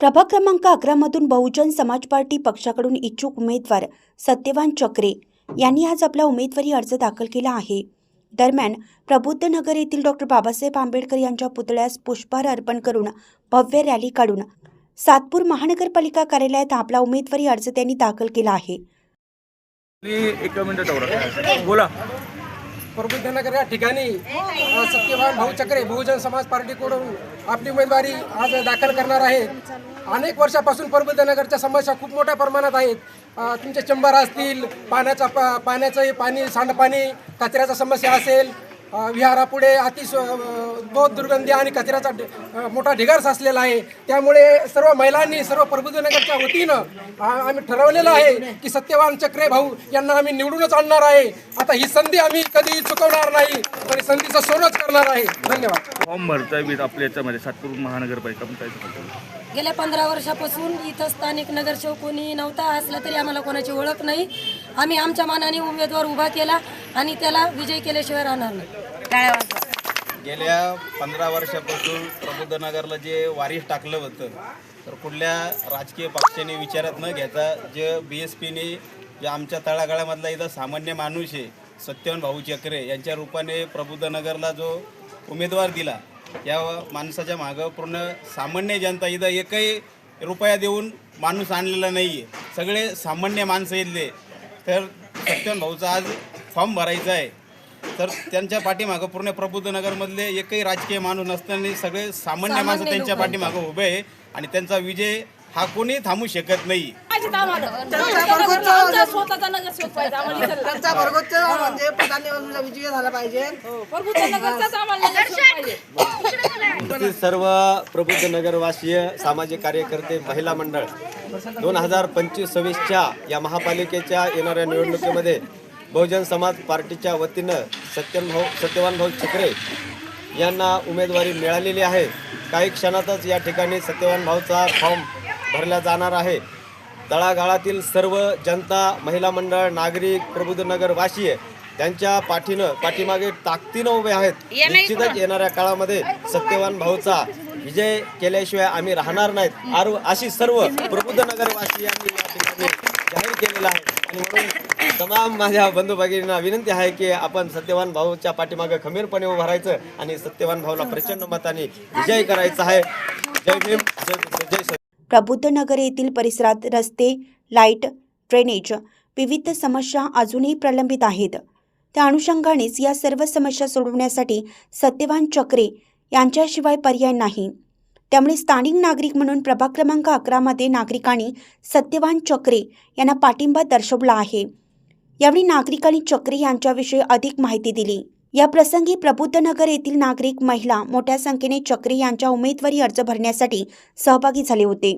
प्रभाग क्रमांक 11 मधून बहुजन समाज पार्टी पक्षाकडून इच्छुक उमेदवार सत्यवान चक्रे यांनी आज आपला उमेदवारी अर्ज दाखल केला आहे। दरम्यान प्रबुद्ध नगर येथील डॉक्टर बाबासाहेब आंबेडकर यांच्या पुतळ्यास पुष्पहार अर्पण करून भव्य रॅली काढून सातपूर महानगरपालिका कार्यालयात आपला उमेदवारी अर्ज त्यांनी दाखल केला आहे। एक मिनिट बोला। प्रबुद्ध नगर या ठिकाणी सत्यवान भाऊ चक्रे बहुजन समाज पार्टीकडून आपली उमेदवारी आज दाखल करणार आहे। अनेक वर्षापासून प्रबुद्ध नगरच्या समस्या खूप मोठ्या प्रमाणात आहेत। तुमचे चंबर असतील, पाण्याचं पाणी, सांडपाणी, कचऱ्याचा समस्या असेल, विहारापुढे बहुत दुर्गंधी आणि कचऱ्याचा मोठा ढिगार साचलेला आहे। त्यामुळे सर्व महिलांनी, सर्व प्रबुद्ध नगरच्या वतीनं आम्ही ठरवलेलं आहे की सत्यवान चक्रे भाऊ यांना आम्ही निवडूनच आणणार आहे। आता ही संधी आम्ही कधी चुकवणार नाही आणि संधीचं सोनच करणार आहे। धन्यवाद। फॉर्म भरताय आपल्या याच्यामध्ये सातपूर महानगरपालिका गेल्या 15 वर्षापासून इथं स्थानिक नगरसेवक कोणी नव्हता, असला तरी आम्हाला कोणाची ओळख नाही। आम्ही आमच्या मनाने उमेदवार उभा केला आणि त्याला विजय केल्याशिवाय राहणार नाही। गेल्या 15 वर्षापासून प्रबुद्ध नगरला जे वारीस टाकलं होतं, तर कुठल्या राजकीय पक्षाने विचारात न घेता जे BSPने जे आमच्या तळागाळामधला इथं सामान्य माणूस आहे सत्यवान भाऊ चक्रे यांच्या रूपाने प्रबुद्ध नगरला जो उमेदवार दिला, या माणसाच्या मागं पूर्ण सामान्य जनता, इथं एकही रुपया देऊन माणूस आणलेला नाही आहे, सगळे सामान्य माणसं इथले। तर सत्यवान भाऊचा आज फॉर्म भरायचा आहे, तर त्यांच्या पाठीमागं पूर्ण प्रबुद्ध नगरमधले एकही राजकीय माणूस नसताना सगळे सामान्य माणसं त्यांच्या पाठीमागं उभे आहे आणि त्यांचा विजय हा कोणी थांबू शकत नाही। सर्व प्रबुद्ध नगरवासीय, सामाजिक कार्यकर्ते, महिला मंडळ 2025-26च्या या येणाऱ्या निवडणुकीमध्ये बहुजन समाज पार्टीच्या वतीनं सत्यवान भाऊ चक्रे यांना उमेदवारी मिळालेली आहे। काही क्षणातच या ठिकाणी सत्यवान भाऊचा फॉर्म भरला जाणार आहे। तळागाळातील सर्व जनता, महिला मंडळ, नागरिक, प्रबुद्ध नगरवासीय त्यांच्या पाठीमागे ताकदीनं उभे आहेत। निश्चितच येणाऱ्या काळामध्ये सत्यवान भाऊचा विजय केल्याशिवाय आम्ही राहणार नाहीत, अशी सर्व प्रबुद्ध नगरवासियांनी या ठिकाणी जाहीर केलेलं आहे। आणि म्हणून तमाम माझ्या बंधू भगिनींना विनंती आहे की आपण सत्यवान भाऊच्या पाठीमागे खंबीरपणे उभं राहायचं आणि सत्यवान भाऊला प्रचंड मताने विजय करायचा आहे। जय भीम, जय प्रबुद्ध नगर येथील परिसरात रस्ते, लाईट, ड्रेनेज, विविध समस्या अजूनही प्रलंबित आहेत। त्या अनुषंगानेच या सर्व समस्या सोडवण्यासाठी सत्यवान चक्रे यांच्याशिवाय पर्याय नाही। त्यामुळे स्थानिक नागरिक म्हणून प्रभाग क्रमांक 11 मध्ये नागरिकांनी सत्यवान चक्रे यांना पाठिंबा दर्शवला आहे। यावेळी नागरिकांनी चक्रे यांच्याविषयी अधिक माहिती दिली। या प्रसंगी प्रबुद्ध नगर येथील नागरिक, महिला मोठ्या संख्येने चक्रे यांच्या उमेदवारी अर्ज भरण्यासाठी सहभागी झाले होते।